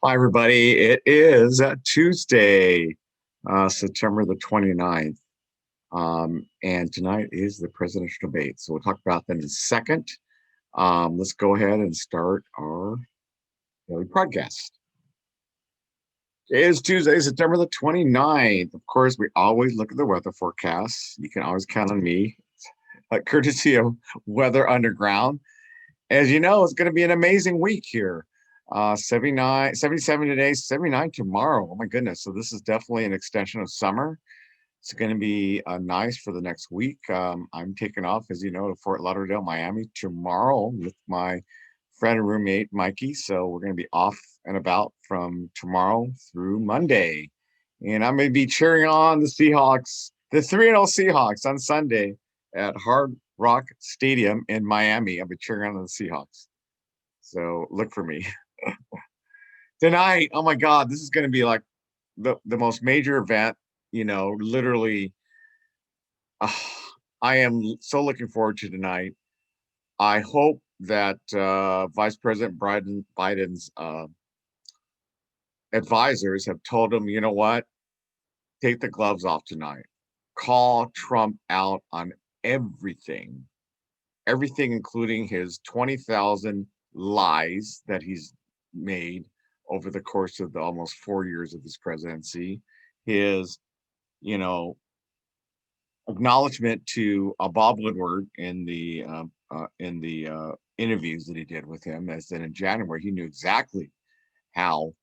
Hi, everybody. It is Tuesday, September the 29th. And tonight is the presidential debate. So we'll talk about that in a second. Let's go ahead and start our daily podcast. It is Tuesday, September the 29th. Of course, we always look at the weather forecasts. You can always count on me, courtesy of Weather Underground. As you know, it's going to be an amazing week here. 77 today, 79 tomorrow. Oh my goodness. So this is definitely an extension of summer. It's going to be nice for the next week. I'm taking off, as you know, to Fort Lauderdale, Miami tomorrow with my friend and roommate, Mikey. So we're going to be off and about from tomorrow through Monday. And I'm going to be cheering on the Seahawks, the 3-0 Seahawks on Sunday at Hard Rock Stadium in Miami. I'll be cheering on the Seahawks. So look for me. Tonight, oh my God, this is going to be like the most major event, literally. uh, I am so looking forward to tonight. I hope that Vice President Biden's advisors have told him, you know what, take the gloves off tonight. Call Trump out on everything, including his 20,000 lies that he's made over the course of the almost 4 years of his presidency, his, you know, acknowledgement to Bob Woodward in the interviews that he did with him, as that in January he knew exactly how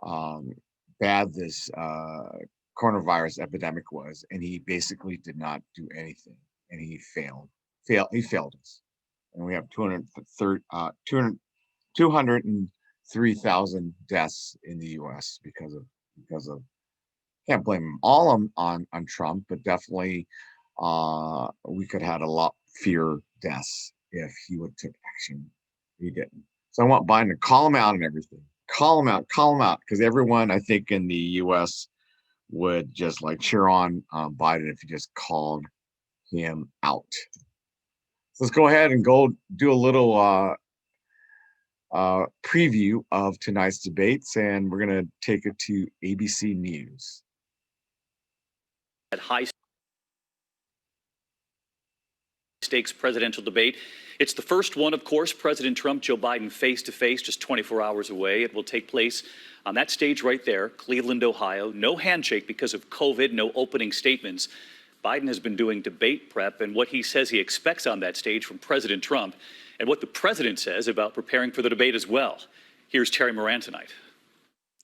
um, bad this coronavirus epidemic was, and he basically did not do anything, and he failed us, and we have 203,000 deaths in the U.S. because of can't blame them all on Trump, but definitely we could have had a lot fewer deaths if he would took action. He didn't. So I want Biden to call him out and everything. Call him out, because everyone I think in the U.S. would just like cheer on Biden if he just called him out. So let's go ahead and go do a little preview of tonight's debates, and we're going to take it to ABC News. At high stakes presidential debate. It's the first one, of course, President Trump, Joe Biden face to face, just 24 hours away. It will take place on that stage right there, Cleveland, Ohio. No handshake because of COVID, no opening statements. Biden has been doing debate prep and what he says he expects on that stage from President Trump, and what the president says about preparing for the debate as well. Here's Terry Moran tonight.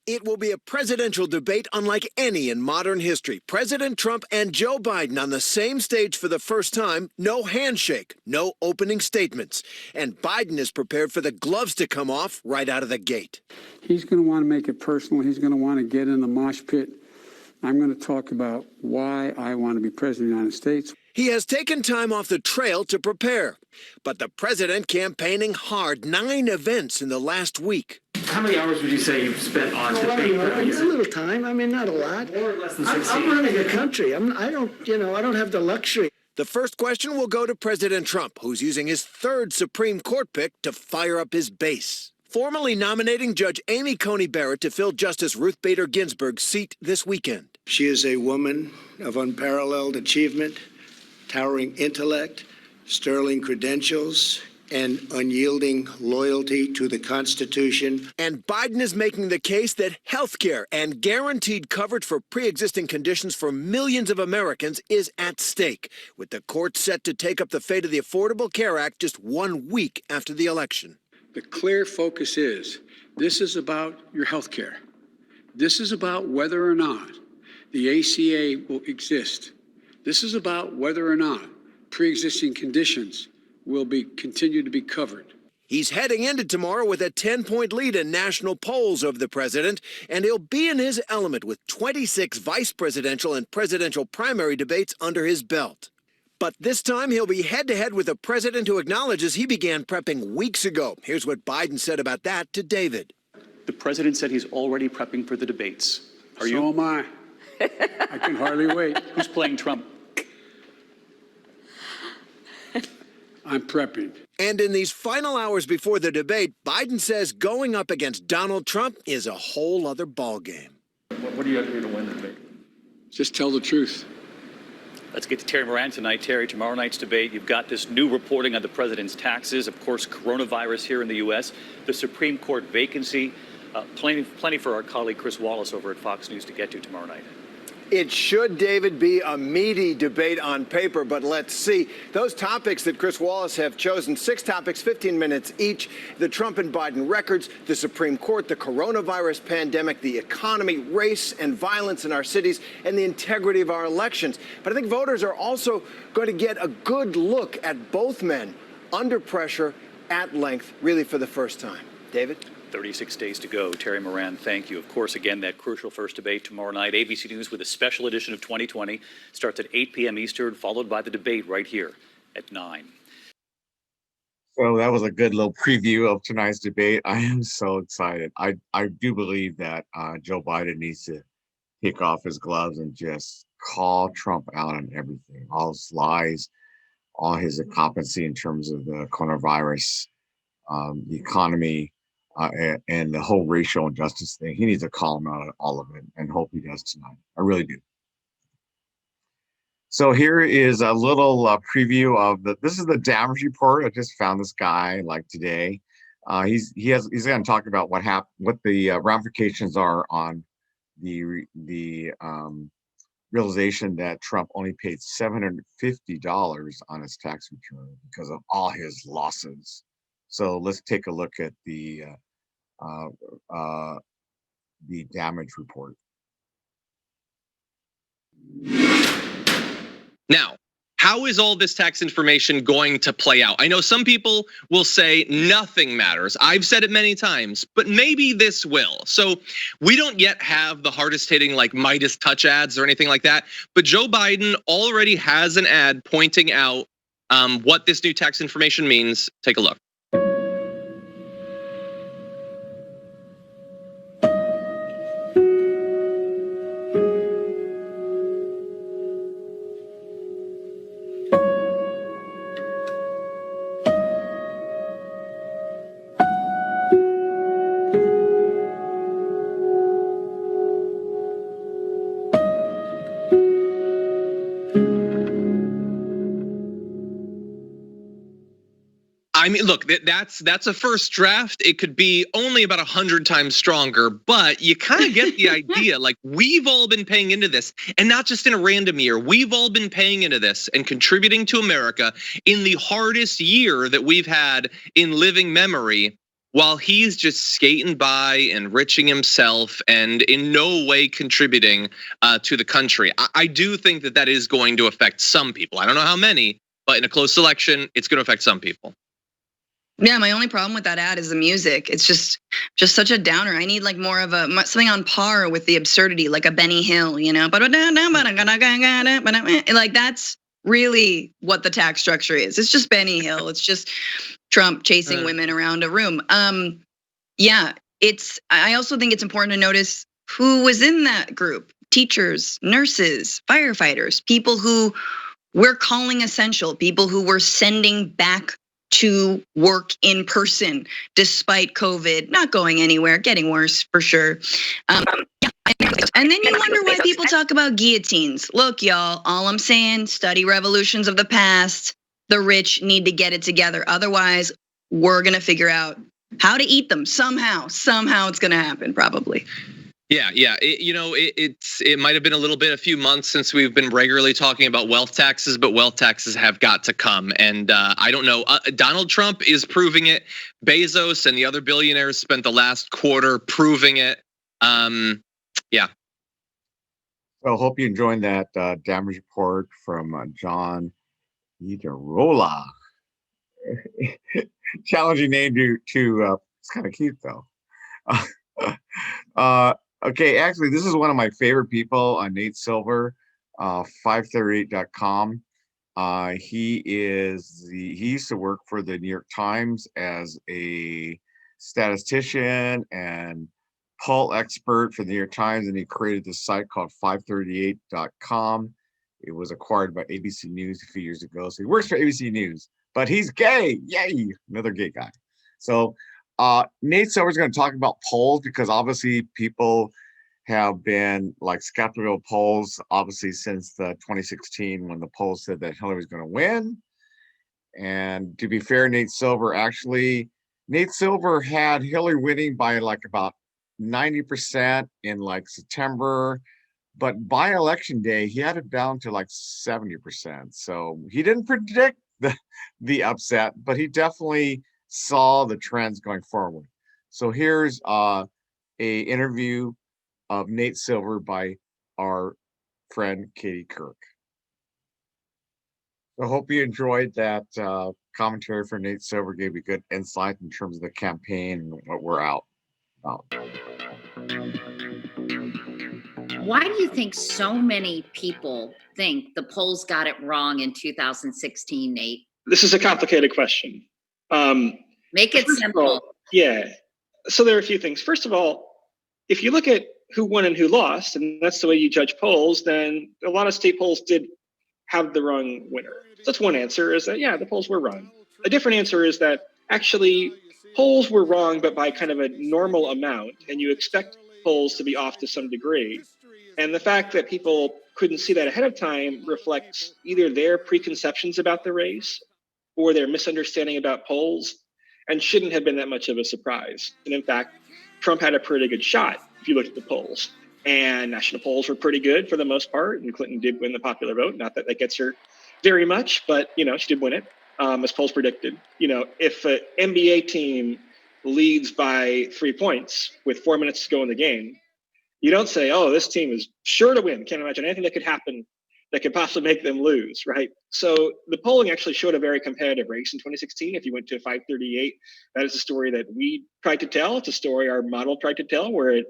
It will be a presidential debate unlike any in modern history. President Trump and Joe Biden on the same stage for the first time. No handshake, no opening statements. And Biden is prepared for the gloves to come off right out of the gate. He's going to want to make it personal. He's going to want to get in the mosh pit. I'm going to talk about why I want to be president of the United States. He has taken time off the trail to prepare. But the president campaigning hard, 9 events in the last week. How many hours would you say you've spent on debate prep? A little time. I mean, not a lot. More or less than 16. I'm running a country. I don't have the luxury. The first question will go to President Trump, who's using his 3rd Supreme Court pick to fire up his base. Formally nominating Judge Amy Coney Barrett to fill Justice Ruth Bader Ginsburg's seat this weekend. She is a woman of unparalleled achievement, towering intellect, sterling credentials, and unyielding loyalty to the Constitution. And Biden is making the case that health care and guaranteed coverage for pre-existing conditions for millions of Americans is at stake, with the court set to take up the fate of the Affordable Care Act just 1 week after the election. The clear focus is this is about your health care. This is about whether or not the ACA will exist. This is about whether or not pre-existing conditions will continue to be covered. He's heading into tomorrow with a 10-point lead in national polls of the president, and he'll be in his element with 26 vice presidential and presidential primary debates under his belt. But this time he'll be head-to-head with a president who acknowledges he began prepping weeks ago. Here's what Biden said about that to David. The president said he's already prepping for the debates. Are you? So am I. I can hardly wait. Who's playing Trump? I'm prepping. And in these final hours before the debate, Biden says going up against Donald Trump is a whole other ballgame. What do you have to do to win the debate? Just tell the truth. Let's get to Terry Moran tonight. Terry, tomorrow night's debate, you've got this new reporting on the president's taxes, of course, coronavirus here in the U.S., the Supreme Court vacancy, plenty for our colleague Chris Wallace over at Fox News to get to tomorrow night. It should, David, be a meaty debate on paper, but let's see. Those topics that Chris Wallace have chosen, 6 topics, 15 minutes each, the Trump and Biden records, the Supreme Court, the coronavirus pandemic, the economy, race and violence in our cities, and the integrity of our elections. But I think voters are also going to get a good look at both men under pressure at length, really for the first time. David? 36 days to go. Terry Moran, thank you. Of course, again, that crucial first debate tomorrow night. ABC News with a special edition of 2020 starts at 8 p.m. Eastern, followed by the debate right here at 9. So that was a good little preview of tonight's debate. I am so excited. I do believe that Joe Biden needs to take off his gloves and just call Trump out on everything, all his lies, all his incompetency in terms of the coronavirus, the economy, and the whole racial injustice thing. He needs to call him out on all of it, and hope he does tonight. I really do. So here is a little preview of this is the damage report. I just found this guy like today. He's going to talk about what the ramifications are on the realization that Trump only paid $750 on his tax return because of all his losses. So let's take a look at the damage report. Now, how is all this tax information going to play out? I know some people will say nothing matters. I've said it many times, but maybe this will. So we don't yet have the hardest hitting like Midas touch ads or anything like that, but Joe Biden already has an ad pointing out what this new tax information means. Take a look. I mean, look, that's a first draft. It could be only about 100 times stronger, but you kind of get the idea. Like, we've all been paying into this, and not just in a random year. We've all been paying into this and contributing to America in the hardest year that we've had in living memory, while he's just skating by, enriching himself, and in no way contributing to the country. I do think that is going to affect some people. I don't know how many, but in a close election, it's going to affect some people. Yeah, my only problem with that ad is the music. It's just such a downer. I need like more of something on par with the absurdity, like a Benny Hill, you know. Like that's really what the tax structure is. It's just Benny Hill. It's just Trump chasing women around a room. Yeah, I also think it's important to notice who was in that group: teachers, nurses, firefighters, people who we're calling essential, people who we're sending back to work in person despite COVID not going anywhere, getting worse for sure. And then you wonder why people talk about guillotines. Look, y'all, all I'm saying, study revolutions of the past. The rich need to get it together. Otherwise, we're gonna figure out how to eat them somehow. Somehow it's gonna happen, probably. Yeah. It might have been a few months since we've been regularly talking about wealth taxes, but wealth taxes have got to come. And I don't know, Donald Trump is proving it. Bezos and the other billionaires spent the last quarter proving it. Yeah. Well, hope you enjoyed that damage report from John Itarola. Challenging name to it's kind of cute though. Okay, actually, this is one of my favorite people, Nate Silver, 538.com. He used to work for the New York Times as a statistician and poll expert for the New York Times, and he created this site called 538.com. It was acquired by ABC News a few years ago. So he works for ABC News, but he's gay. Yay, another gay guy. So Nate Silver's going to talk about polls because obviously people have been like skeptical of polls, obviously since the 2016 when the polls said that Hillary was going to win. And to be fair, Nate Silver had Hillary winning by like about 90% in like September, but by election day he had it down to like 70%. So he didn't predict the upset, but he definitely saw the trends going forward. So here's a interview of Nate Silver by our friend Katie Couric. I hope you enjoyed that commentary for Nate Silver. Gave you good insight in terms of the campaign and what we're out about. Why do you think so many people think the polls got it wrong in 2016, Nate? This is a complicated question. Make it simple. Yeah. So there are a few things. First of all, if you look at who won and who lost, and that's the way you judge polls, then a lot of state polls did have the wrong winner. So that's one answer, is that, yeah, the polls were wrong. A different answer is that actually polls were wrong, but by kind of a normal amount, and you expect polls to be off to some degree. And the fact that people couldn't see that ahead of time reflects either their preconceptions about the race or their misunderstanding about polls, and shouldn't have been that much of a surprise. And in fact, Trump had a pretty good shot if you look at the polls. And national polls were pretty good for the most part, and Clinton did win the popular vote. Not that that gets her very much, but she did win it, as polls predicted. If an NBA team leads by 3 points with 4 minutes to go in the game, you don't say, "Oh, this team is sure to win." Can't imagine anything that could happen that could possibly make them lose, right? So the polling actually showed a very competitive race in 2016. If you went to 538, that is a story that we tried to tell. It's a story our model tried to tell, where it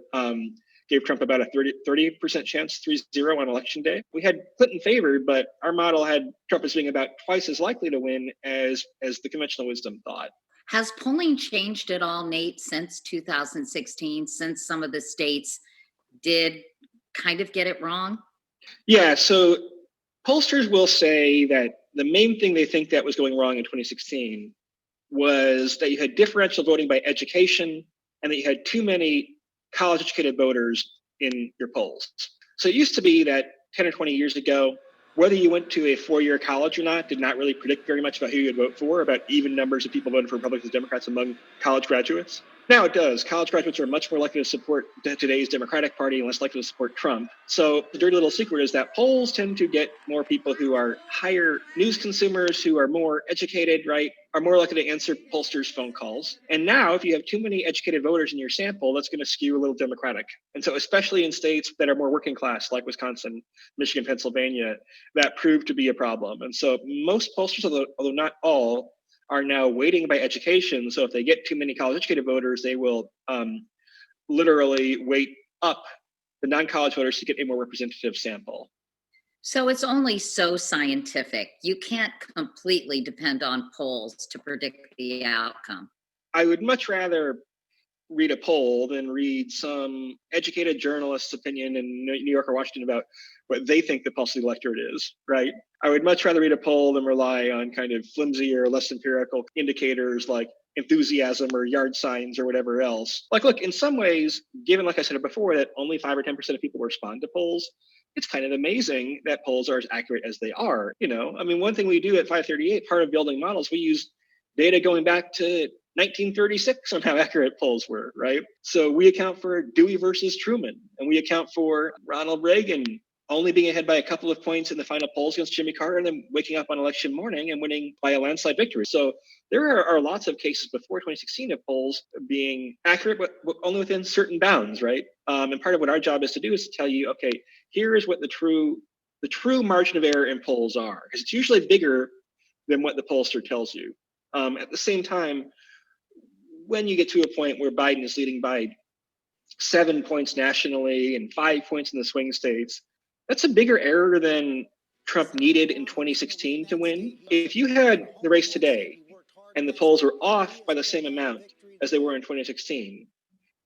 gave Trump about a 30% chance, 3-0 on election day. We had Clinton favored, but our model had Trump as being about twice as likely to win as the conventional wisdom thought. Has polling changed at all, Nate, since 2016, since some of the states did kind of get it wrong? Yeah, so pollsters will say that the main thing they think that was going wrong in 2016 was that you had differential voting by education and that you had too many college-educated voters in your polls. So it used to be that 10 or 20 years ago, whether you went to a four-year college or not did not really predict very much about who you would vote for, about even numbers of people voting for Republicans and Democrats among college graduates. Now it does. College graduates are much more likely to support today's Democratic Party and less likely to support Trump. So the dirty little secret is that polls tend to get more people who are higher news consumers, who are more educated, right, are more likely to answer pollsters' phone calls. And now if you have too many educated voters in your sample, that's going to skew a little Democratic. And so especially in states that are more working class, like Wisconsin, Michigan, Pennsylvania, that proved to be a problem. And so most pollsters, although not all, are now weighting by education. So if they get too many college-educated voters, they will literally weight up the non-college voters to get a more representative sample. So it's only so scientific. You can't completely depend on polls to predict the outcome. I would much rather read a poll than read some educated journalist's opinion in New York or Washington about what they think the pulse of the electorate is, right? I would much rather read a poll than rely on kind of flimsy or less empirical indicators like enthusiasm or yard signs or whatever else. Like, look, in some ways, given, like I said before, that only 5 or 10% of people respond to polls, it's kind of amazing that polls are as accurate as they are. I mean, one thing we do at 538, part of building models, we use data going back to 1936 on how accurate polls were, right? So we account for Dewey versus Truman, and we account for Ronald Reagan only being ahead by a couple of points in the final polls against Jimmy Carter, and then waking up on election morning and winning by a landslide victory. So there are lots of cases before 2016 of polls being accurate, but only within certain bounds, right? And part of what our job is to do is to tell you, okay, here is what the true margin of error in polls are, because it's usually bigger than what the pollster tells you. At the same time, when you get to a point where Biden is leading by 7 points nationally and 5 points in the swing states, that's a bigger error than Trump needed in 2016 to win. If you had the race today and the polls were off by the same amount as they were in 2016,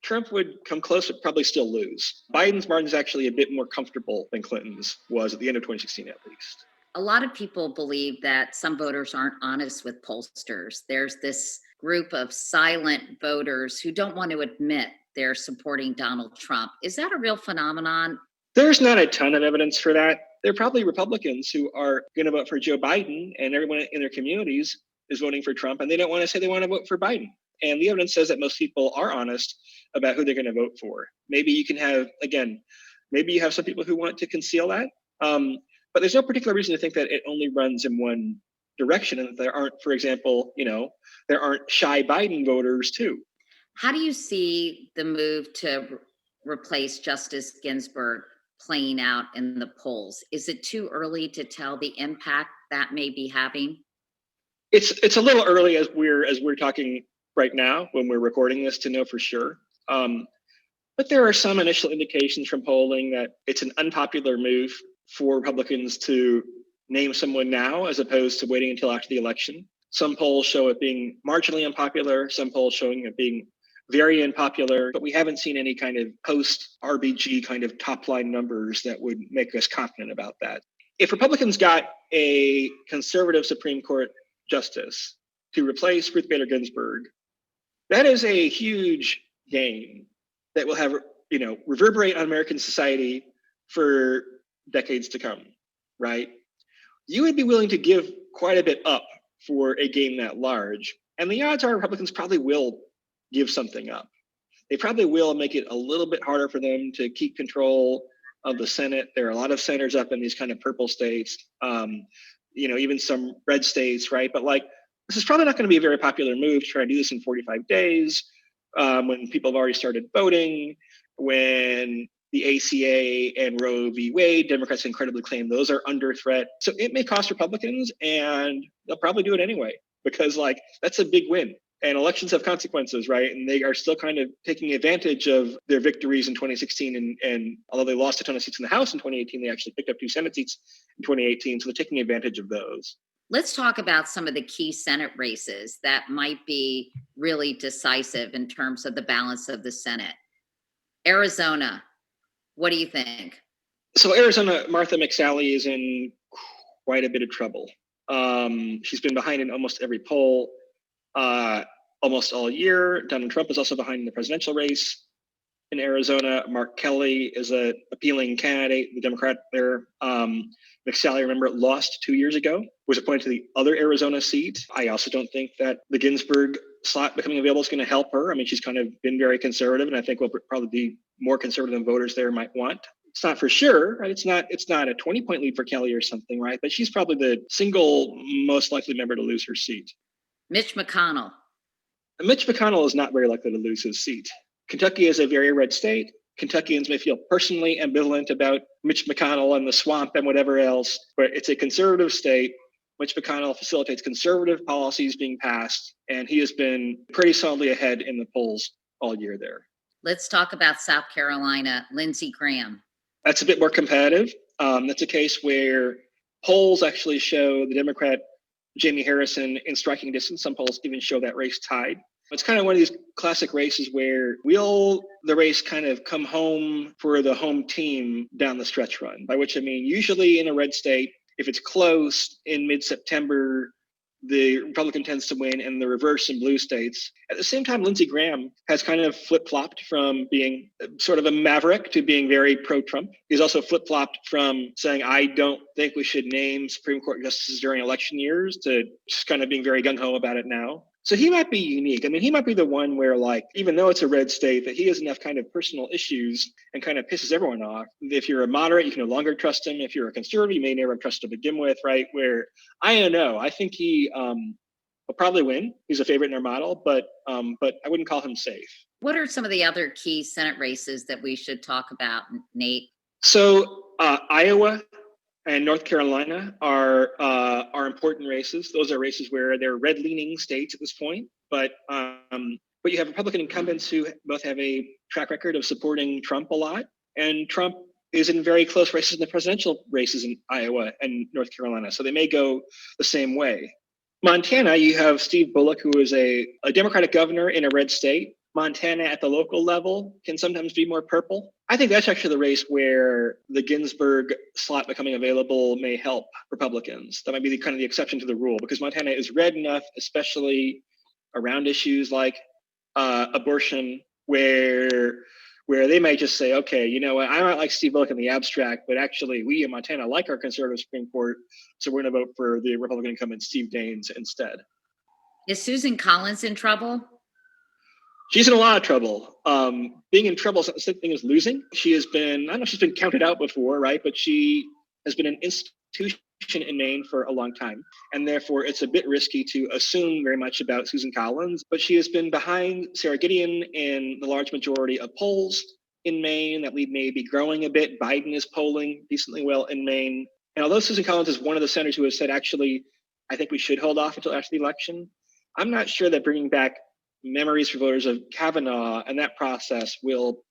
Trump would come close but probably still lose. Biden's margin is actually a bit more comfortable than Clinton's was at the end of 2016, at least. A lot of people believe that some voters aren't honest with pollsters. There's this group of silent voters who don't want to admit they're supporting Donald Trump. Is that a real phenomenon? There's not a ton of evidence for that. There are probably Republicans who are going to vote for Joe Biden, and everyone in their communities is voting for Trump, and they don't want to say they want to vote for Biden. And the evidence says that most people are honest about who they're going to vote for. Maybe you can have, again, maybe you have some people who want to conceal that. But there's no particular reason to think that it only runs in one direction, and that there aren't, for example, there aren't shy Biden voters too. How do you see the move to replace Justice Ginsburg playing out in the polls? Is it too early to tell the impact that may be having? It's a little early as we're talking right now when we're recording this to know for sure. But there are some initial indications from polling that it's an unpopular move for Republicans to name someone now as opposed to waiting until after the election. Some polls show it being marginally unpopular, some polls showing it being very unpopular, but we haven't seen any kind of post-RBG kind of top-line numbers that would make us confident about that. If Republicans got a conservative Supreme Court justice to replace Ruth Bader Ginsburg, that is a huge gain that will have, reverberate on American society for decades to come, right? You would be willing to give quite a bit up for a gain that large. And the odds are Republicans probably will give something up. They probably will make it a little bit harder for them to keep control of the Senate. There are a lot of senators up in these kind of purple states, even some red states, right? But this is probably not going to be a very popular move to try to do this in 45 days when people have already started voting, when the ACA and Roe v. Wade, Democrats incredibly claim those are under threat. So it may cost Republicans, and they'll probably do it anyway, because that's a big win. And elections have consequences, right? And they are still kind of taking advantage of their victories in 2016. And although they lost a ton of seats in the House in 2018, they actually picked up 2 Senate seats in 2018. So they're taking advantage of those. Let's talk about some of the key Senate races that might be really decisive in terms of the balance of the Senate. Arizona, what do you think? So Arizona, Martha McSally is in quite a bit of trouble. She's been behind in almost every poll almost all year. Donald Trump is also behind in the presidential race in Arizona. Mark Kelly is an appealing candidate, the Democrat there. McSally, remember, lost 2 years ago, was appointed to the other Arizona seat. I also don't think that the Ginsburg slot becoming available is going to help her. I mean, she's kind of been very conservative, and I think will probably be more conservative than voters there might want. It's not for sure, right? It's not a 20-point lead for Kelly or something, right? But she's probably the single most likely member to lose her seat. Mitch McConnell. Mitch McConnell is not very likely to lose his seat. Kentucky is a very red state. Kentuckians may feel personally ambivalent about Mitch McConnell and the swamp and whatever else, but it's a conservative state. Mitch McConnell facilitates conservative policies being passed, and he has been pretty solidly ahead in the polls all year there. Let's talk about South Carolina, Lindsey Graham. That's a bit more competitive. That's a case where polls actually show the Democrat Jamie Harrison in striking distance. Some polls even show that race tied. It's kind of one of these classic races where will the race kind of come home for the home team down the stretch run, by which I mean usually in a red state, if it's close in mid-September, the Republican tends to win, and the reverse in blue states. At the same time, Lindsey Graham has kind of flip-flopped from being sort of a maverick to being very pro-Trump. He's also flip-flopped from saying, I don't think we should name Supreme Court justices during election years, to just kind of being very gung-ho about it now. So he might be unique. I mean, he might be the one where, even though it's a red state, that he has enough kind of personal issues and kind of pisses everyone off. If you're a moderate, you can no longer trust him. If you're a conservative, you may never have trusted to begin with, right? Where, I don't know. I think he will probably win. He's a favorite in our model, but I wouldn't call him safe. What are some of the other key Senate races that we should talk about, Nate? So Iowa and North Carolina are important races. Those are races where they're red-leaning states at this point, but you have Republican incumbents who both have a track record of supporting Trump a lot, and Trump is in very close races in the presidential races in Iowa and North Carolina, so they may go the same way. Montana, you have Steve Bullock, who is a Democratic governor in a red state. Montana at the local level can sometimes be more purple. I think that's actually the race where the Ginsburg slot becoming available may help Republicans. That might be kind of the exception to the rule, because Montana is red enough, especially around issues like abortion, where they might just say, okay, you know what, I might like Steve Bullock in the abstract, but actually we in Montana like our conservative Supreme Court, so we're going to vote for the Republican incumbent Steve Daines instead. Is Susan Collins in trouble? She's in a lot of trouble. Being in trouble is not the same thing as losing. She has been, I don't know if she's been counted out before, right? But she has been an institution in Maine for a long time. And therefore, it's a bit risky to assume very much about Susan Collins. But she has been behind Sarah Gideon in the large majority of polls in Maine. That lead may be growing a bit. Biden is polling decently well in Maine. And although Susan Collins is one of the senators who has said, actually, I think we should hold off until after the election, I'm not sure that bringing back memories for voters of Kavanaugh and that process will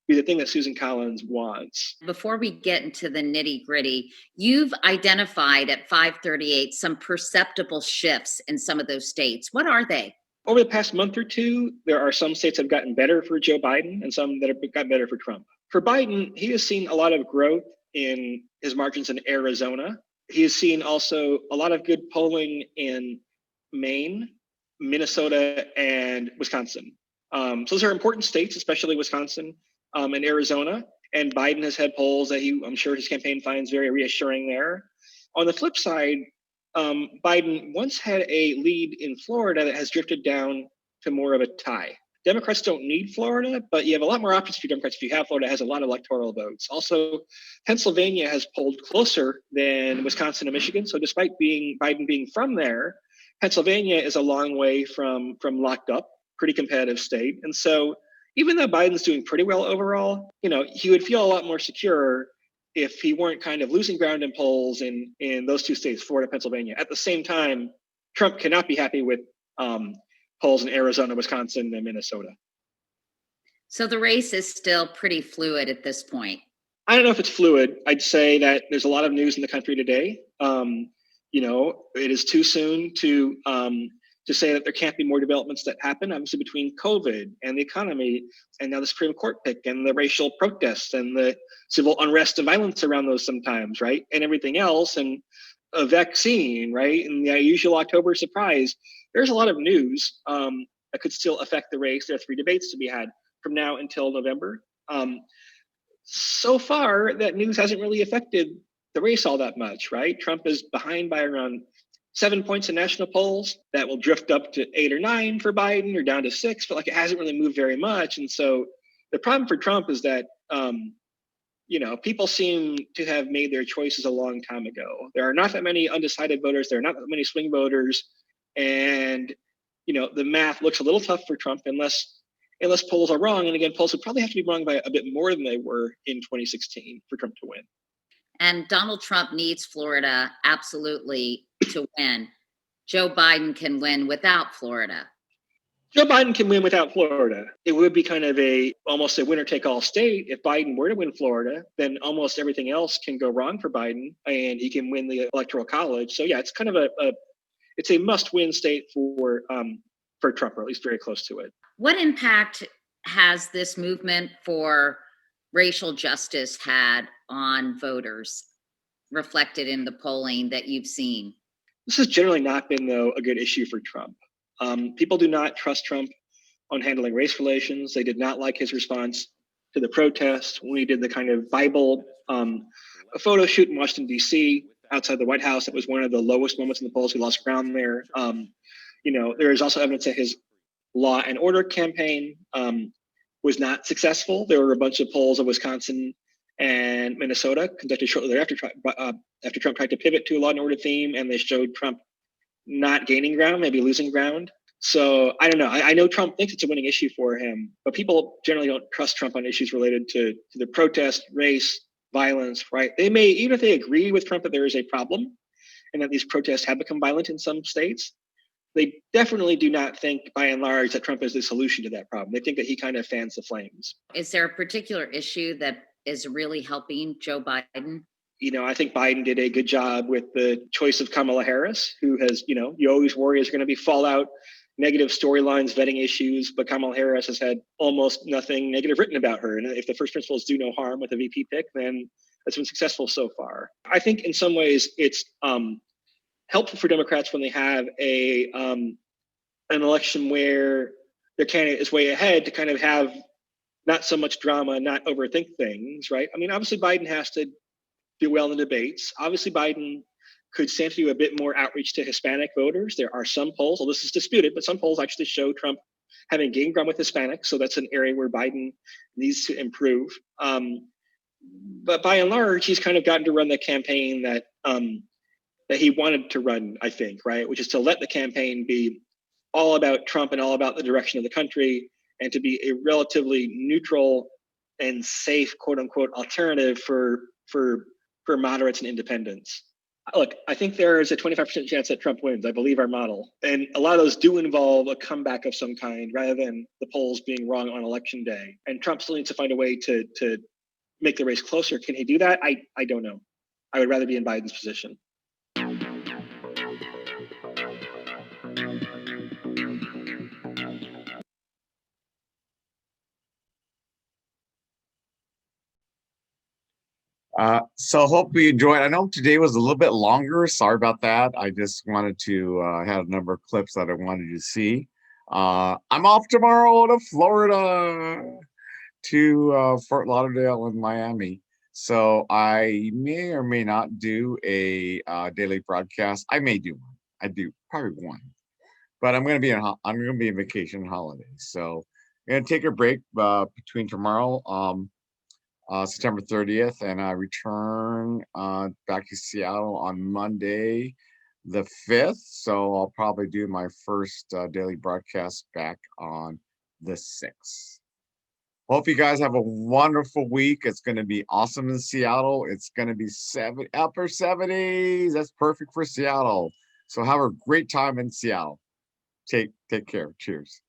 be the thing that Susan Collins wants. Before we get into the nitty gritty, you've identified at 538 some perceptible shifts in some of those states. What are they? Over the past month or two, there are some states that have gotten better for Joe Biden and some that have gotten better for Trump. For Biden, he has seen a lot of growth in his margins in Arizona. He has seen also a lot of good polling in Maine, Minnesota, and Wisconsin. So those are important states, especially Wisconsin and Arizona. And Biden has had polls that I'm sure his campaign finds very reassuring there. On the flip side, Biden once had a lead in Florida that has drifted down to more of a tie. Democrats don't need Florida, but you have a lot more options for Democrats if you have Florida. It has a lot of electoral votes. Also, Pennsylvania has polled closer than Wisconsin and Michigan. So despite Biden being from there, Pennsylvania is a long way from locked up, pretty competitive state. And so even though Biden's doing pretty well overall, he would feel a lot more secure if he weren't kind of losing ground in polls in those two states, Florida, Pennsylvania. At the same time, Trump cannot be happy with polls in Arizona, Wisconsin, and Minnesota. So the race is still pretty fluid at this point. I don't know if it's fluid. I'd say that there's a lot of news in the country today. It is too soon to say that there can't be more developments that happen, obviously, between COVID and the economy, and now the Supreme Court pick and the racial protests and the civil unrest and violence around those sometimes, right? And everything else, and a vaccine, right? And the usual October surprise. There's a lot of news that could still affect the race. There are 3 debates to be had from now until November. So far, that news hasn't really affected the race all that much, right? Trump is behind by around 7 points in national polls. That will drift up to 8 or 9 for Biden, or down to 6, but it hasn't really moved very much. And so the problem for Trump is that, people seem to have made their choices a long time ago. There are not that many undecided voters. There are not that many swing voters. And, the math looks a little tough for Trump unless polls are wrong. And again, polls would probably have to be wrong by a bit more than they were in 2016 for Trump to win. And Donald Trump needs Florida absolutely to win. Joe Biden can win without Florida. Joe Biden can win without Florida. It would be kind of almost a winner-take-all state. If Biden were to win Florida, then almost everything else can go wrong for Biden, and he can win the Electoral College. So yeah, it's kind of it's a must-win state for Trump, or at least very close to it. What impact has this movement for racial justice had on voters, reflected in the polling that you've seen? This has generally not been, though, a good issue for Trump. People do not trust Trump on handling race relations. They did not like his response to the protest when he did the kind of Bible photo shoot in Washington, D.C., outside the White House. That was one of the lowest moments in the polls. He lost ground there. There is also evidence that his law and order campaign was not successful. There were a bunch of polls of Wisconsin and Minnesota conducted shortly thereafter after Trump tried to pivot to a law and order theme, and they showed Trump not gaining ground, maybe losing ground. So I don't know. I know Trump thinks it's a winning issue for him, but people generally don't trust Trump on issues related to the protest, race, violence, right? They may, even if they agree with Trump that there is a problem and that these protests have become violent in some states, they definitely do not think, by and large, that Trump is the solution to that problem. They think that he kind of fans the flames. Is there a particular issue that is really helping Joe Biden? I think Biden did a good job with the choice of Kamala Harris, who has, you always worry is going to be fallout negative storylines, vetting issues, but Kamala Harris has had almost nothing negative written about her. And if the first principles do no harm with a VP pick, then that's been successful so far. I think in some ways it's helpful for Democrats when they have an election where their candidate is way ahead to kind of have not so much drama, not overthink things, right? I mean, obviously Biden has to do well in the debates. Obviously Biden could stand to do a bit more outreach to Hispanic voters. There are some polls, well, this is disputed, but some polls actually show Trump having gained ground with Hispanics. So that's an area where Biden needs to improve. But by and large, he's kind of gotten to run the campaign that he wanted to run, I think, right? Which is to let the campaign be all about Trump and all about the direction of the country, and to be a relatively neutral and safe, quote unquote, alternative for moderates and independents. Look, I think there is a 25% chance that Trump wins. I believe our model. And a lot of those do involve a comeback of some kind rather than the polls being wrong on election day. And Trump still needs to find a way to make the race closer. Can he do that? I don't know. I would rather be in Biden's position. So hope you enjoyed. I know today was a little bit longer. Sorry about that. I just wanted to have a number of clips that I wanted you to see. I'm off tomorrow to Florida, to Fort Lauderdale and Miami. So I may or may not do a daily broadcast. I may do one. I do probably one, but I'm going to be in vacation holiday. So I'm going to take a break between tomorrow. September 30th, and I return back to Seattle on Monday, the 5th. So I'll probably do my first daily broadcast back on the 6th. Hope you guys have a wonderful week. It's going to be awesome in Seattle. It's going to be upper 70s. That's perfect for Seattle. So have a great time in Seattle. Take care. Cheers.